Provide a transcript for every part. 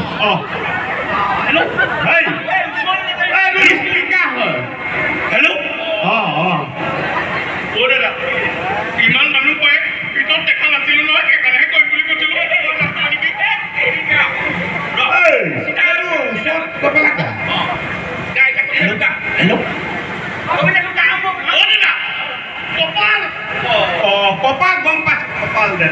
hello hello ইমান মানুহ পায় ভিতৰত দেখা নাছিলো নহয় সেইকাৰণেহে কৰিম বুলি কৈছিলো কপাল গম পাইছো কপাল দে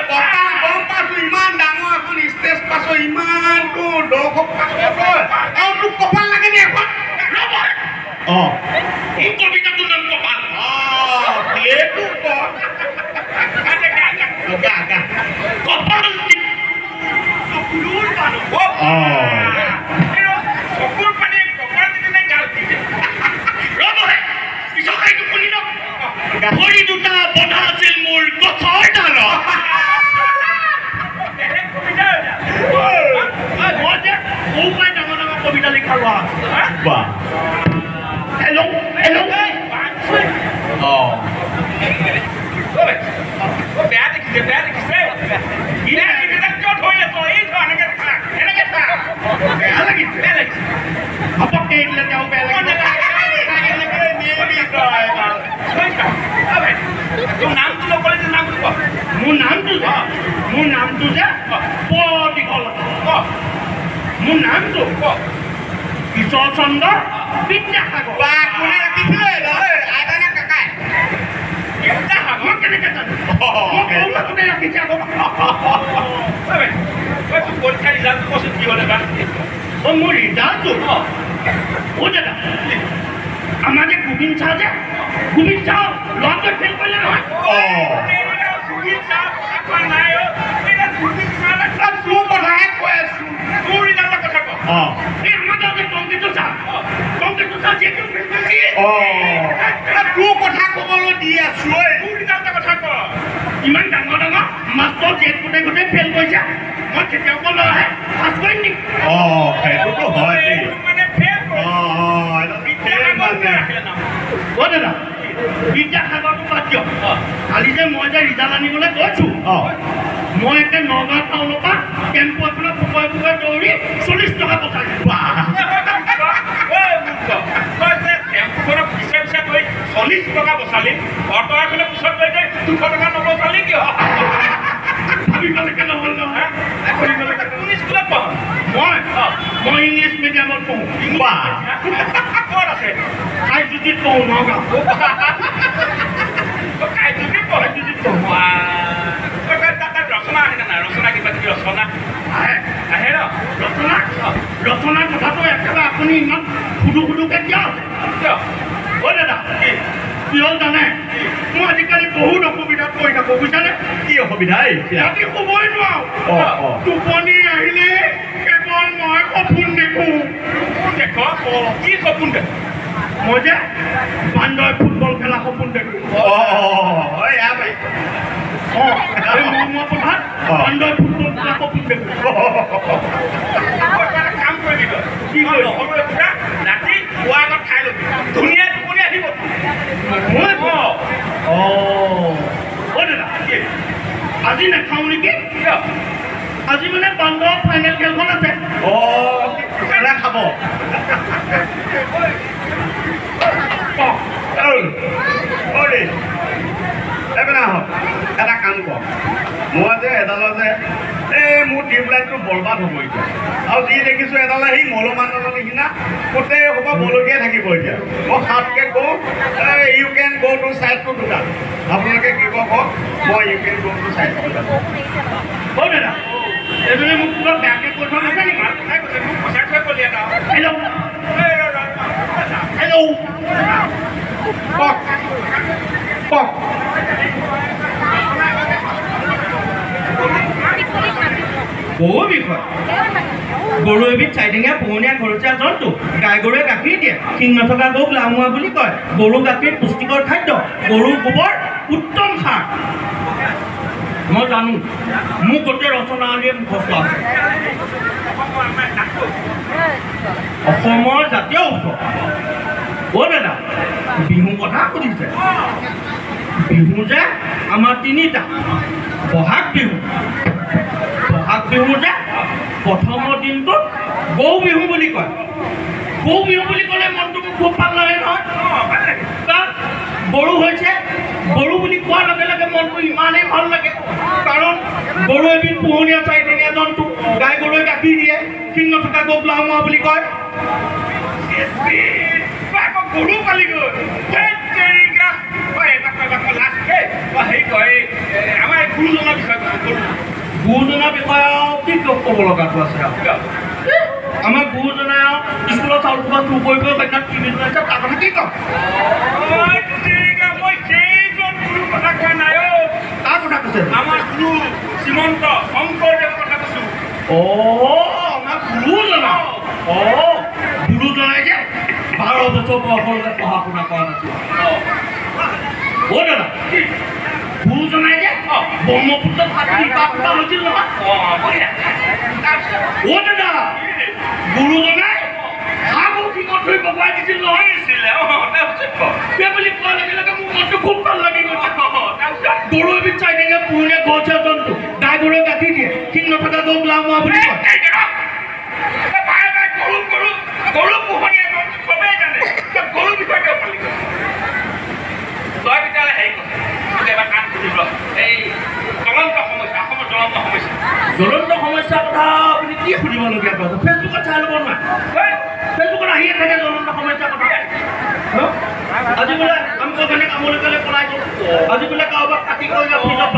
কপাল গম পাইছো ইমান ডাঙৰ এখন ষ্টেজ পাইছো ইমানটো দৰ্শক পাইছো আৰু তোক কপাল লাগে নে এখন এই কবিতাটোৰ নাম কপাল এইটো কপাল চকুৰ চকুৰ পানী কপাল দিলে গাল দিলে ৰ'বহে পিছত এইটো শুনি লওক গাহৰি দুটা বন্ধা আছিল মোৰ গছৰ ডালত মই যে সৰুপাই ডাঙৰ ডাঙৰ কবিতা লিখা লোৱা হেল্ল' হেল্ল' বেয়া দেখিছে বেয়া দেখিছে ক'ত হৈ আছ এই এনেকে থাক বেয়া লাগিছে বেয়া লাগিছে ঘপককে এইবিলাক যাওঁ বেয়া লাগিছে তোৰ নামটো নকলে যে নামটো ক মোৰ নামটো যে বৰ দীঘল মোৰ নামটো ক কিশোৰ চন্দ্ৰ বিদ্যাসাগৰ বা কোনে ৰাখিছিলে আইতানে কাকাই বিদ্যাসাগৰ কেনেকৈ জানো কোনে ৰাখিছে আকৌ পৰীক্ষা ৰিজাল্টটো কচোন কি হ'লে বা মোৰ ৰিজাল্টটো দাদা আমাৰ যে গোবিন্দ চাহ ল'ৰাটোৱে ফেল কৰিলে নহয় গোবিন্দ চাহ নাই গোবিন্দ চাহ তোৰ কথাহে কৈ আছো তোৰ ৰিজাল্টৰ কথা ক এই আমাৰ যে টংকেশ্বৰ চাহ যিহেতু ফেল কৰিছে তোৰ কথা ক'বলৈ দি আছো তোৰ ৰিজাল্টৰ কথা ক ইমান ডাঙৰ ডাঙৰ মাষ্টৰ জেট গোটেই ফেল কৰিছে মই কেতিয়াও ল'ৰাহে পাছ কৰিম নেকি সেইটোতো হয় মানে ফেল দাদা বিদ্যাসাগৰটো বাদ দিয়ক কালি যে মই যে ৰিজাল্ট আনিবলৈ গৈছোঁ মই একে নগাঁও টাউনৰ পৰা টেম্পু এখনত পুকুৰে দৌৰি 40 টকা পঠাইছোঁ টেম্পুখনৰ পিছে পিছে গৈ 40 টকা বচালি অটো এখনৰ পিছত গৈ 200 টকা নবচালি কিয় ভাবিবলৈকে নহ'ল নহয় কোন স্কুলত পঢ় মই ইংলিছ মিডিয়ামত পঢ়োঁ ক'ত আছে কাইজুতিত পঢ়োঁ নগাঁও কাইজুতিত পঢ়োঁ ৰচনা আহে নাই ৰচনা কিবা কিবি ৰচনা আহে ৰচনাৰ কথাটো একেবাৰে আপুনি ইমান সুধুকৈ কিয় আছে কিয় দাদা কি হ'ল জানে মই আজিকালি বহুত অসুবিধাত পৰি থাকোঁ বুজিছানে কি অসুবিধা ৰাতি শুবই নোৱাৰো টোপনি আহিলে কেৱল মই সপোন দেখোঁ কি সপোন দেখোঁ মই যে বান্দৰ ফুটবল খেলা সপোন দেখোঁ মই পথাত বান্দৰ ফুটবল খেলা সপোন দেখোঁ কাম কৰিবি কি কৰিবি ৰাতি খোৱা আগত খাই ল'বি ধুনীয়া টোপনি আহিব দাদা আজি নাখাওঁ নেকি আজি মানে বান্দৰ ফাইনেল খেলখন আছে খাব এটা কাম কৰ মই যে এডালৰ যে এই মোৰ টিউবলাইটটো বৰবাদ হ'ব এতিয়া আৰু যি দেখিছোঁ এডালে সেই মলমানৰ নিচিনা গোটেই হ'ব বলগীয়া থাকিব এতিয়া মই সাতকৈ কওঁ ইউ কেন গ' টু চাইড টু দোকান আপোনালোকে কি কওক মই ইউ কেন গ' টু চাইড টু দোকান দাদা এজনে মোক কিবা বেয়াকৈ কৈ থোৱা নাছে নেকি মোক সঁচাই থৈ ক'লি এটা হেল্ল' কওক গৰুৰ বিষয় গৰু এবিধ চাৰিঠেঙীয়া পোহনীয়া ঘৰচীয়া জন্তু গাই গৰুৱে গাখীৰ দিয়ে শিং নথকা গৰুক লাওমোৱা বুলি কয় গৰু গাখীৰ পুষ্টিকৰ খাদ্য গৰুৰ গোবৰ উত্তম সাৰ মই জানো মোক গোটেই ৰচনাৱলীয়ে মুখস্থ আছে অসমৰ জাতীয় উৎসৱ দাদা বিহু কথা সুধিছে বিহু যে আমাৰ তিনিটা বহাগ মাঘ বিহু যে প্ৰথমৰ দিনটোত গৰু বিহু বুলি কয় গৰু বিহু বুলি ক'লে মনটো খুব ভাল লাগে নহয় কাৰণ গৰু হৈছে গৰু বুলি কোৱাৰ লগে লগে মনটো ইমানেই ভাল লাগে কাৰণ গৰু এবিধ পোহনীয়া চাৰিঠেঙীয়া জন্তু গাই গৰুৱে গাখীৰ দিয়ে শিং নথকা গৰুক লাওমোৱা বুলি কয় গৰু পালি গৈ আমাৰ গুৰুজনাৰ বিষয়ে গুৰুজনাৰ বিষয়ে কি ক'ব লগাটো আছে আমাৰ গুৰুজনাই স্কুলৰ চাউল কোবা চুৰ কৰিব সৈন্যাত কি বিজনেছ আছে তাৰ কথা কি ক'ম মই সেইজন গুৰুৰ কথা কোৱা নাই তাৰ কথা কৈছে আমাৰ গুৰু শ্ৰীমন্ত শংকৰদেৱৰ কথা কৈছোঁ আমাৰ গুৰুজনা গুৰুজনাই যে 12 বছৰ বয়সলৈকে পঢ়া শুনা কৰা নাছিল দাদা গুৰুজনাই যে ব্ৰহ্মপুত্ৰ পাত্তা হৈছিল নহয় দাদা গুৰুজনাই সাগৰ শিঙত ধৰি বগুৱাই দিছিল নহয় সেই বুলি কোৱাৰ লগে লগে মোৰ মনটো খুব ভাল লাগি গৈছে গৰু এবিধ চাৰিঠেঙীয়া পোহনীয়া ঘৰচীয়া জন্তু গাই গৰুৱে গাখীৰ দিয়ে শিং নথকা গৰুক লাওমোৱা বুলি কয় গৰু পোহনীয়া জন্তু চবেই জানে গৰু বিষয়ে কিয় পালি তই তেতিয়াহ'লে হেৰি এবাৰ কাম কৰিব এই জ্বলন্ত সমস্যা অসমৰ জ্বলন্ত সমস্যাৰ কথা আপুনি কি শুনিবলগীয়া কৈছে ফেচবুকত চাই ল'ব নোৱাৰে ফেচবুকত আহিয়ে থাকে জ্বলন্ত সমস্যাৰ কথা আজি বোলে আমি কাৰণে কামলৈ গ'লে পলাই গ'ল আজি বোলে কাৰোবাক কাটি কৰি পিছত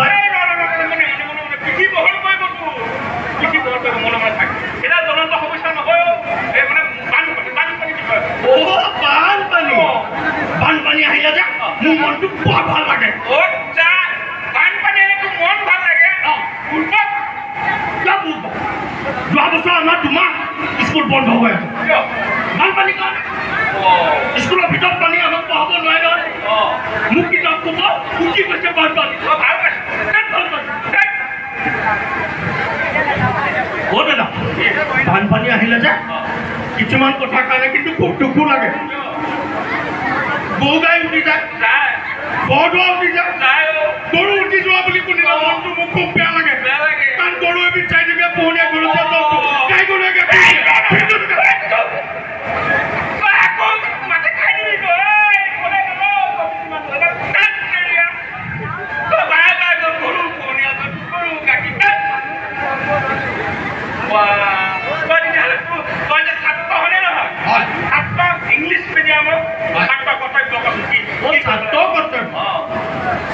পিঠি বহল কৰিব পিঠি বহল কৰিব মনে মনে থাকে এটা জ্বলন্ত সমস্যা নহয় এই মানে বানপানী আহিলে যে মোৰ মনটো বৰ ভাল লাগে বানপানী আহিলে মন ভাল লাগে যোৱা বছৰ আমাৰ 2 মাহ স্কুল বন্ধ হৈ আছে বানপানী কাৰণে স্কুলৰ ভিতৰত পানী আমাক পঢ়াব নোৱাৰে নহয় মোক কিতাপ ক'ব উঠি গৈছে বানপানী ভাল পাইছে দাদা বানপানী আহিলে যে কিছুমান কথাৰ কাৰণে কিন্তু খুব দুখো লাগে গৰু গাই উঠি যায় বৰদোৱা উঠি যায় গৰু উঠি যোৱা বুলি শুনিলে মনটো মোক খুব বেয়া লাগে কাৰণ গৰু এবিধ চাৰিঠেঙীয়া পোহনীয়া ঘৰচীয়া জন্তু গাই গৰুৱে ইংলিছ মিডিয়ামৰ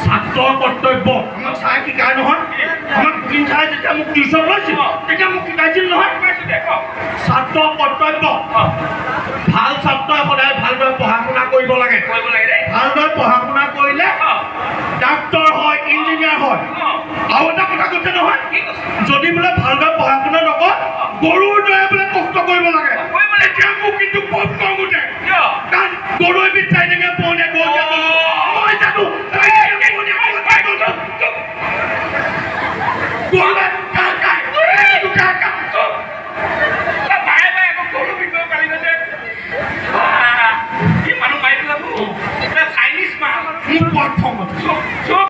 ছাত্ৰ কৰ্তব্য আমাক চাই শিকাই নহয় আমাক গোবিন চাই যেতিয়া মোক টিউশ্যন লৈছিল তেতিয়া মোক শিকাইছিল নহয় ছাত্ৰ কৰ্তব্য ভাল ছাত্ৰই সদায় ভালদৰে পঢ়া শুনা কৰিব লাগে ভালদৰে পঢ়া শুনা কৰিলে ডাক্তৰ হয় ইঞ্জিনিয়াৰ হয় আৰু এটা কথা কৈছে নহয় যদি বোলে ভালদৰে পঢ়া শুনা নকৰে গৰুৰ দৰে বোলে কষ্ট কৰিব লাগে তেতিয়া মোক কিন্তু খুব খং উঠে কাৰণ গৰু এবিধ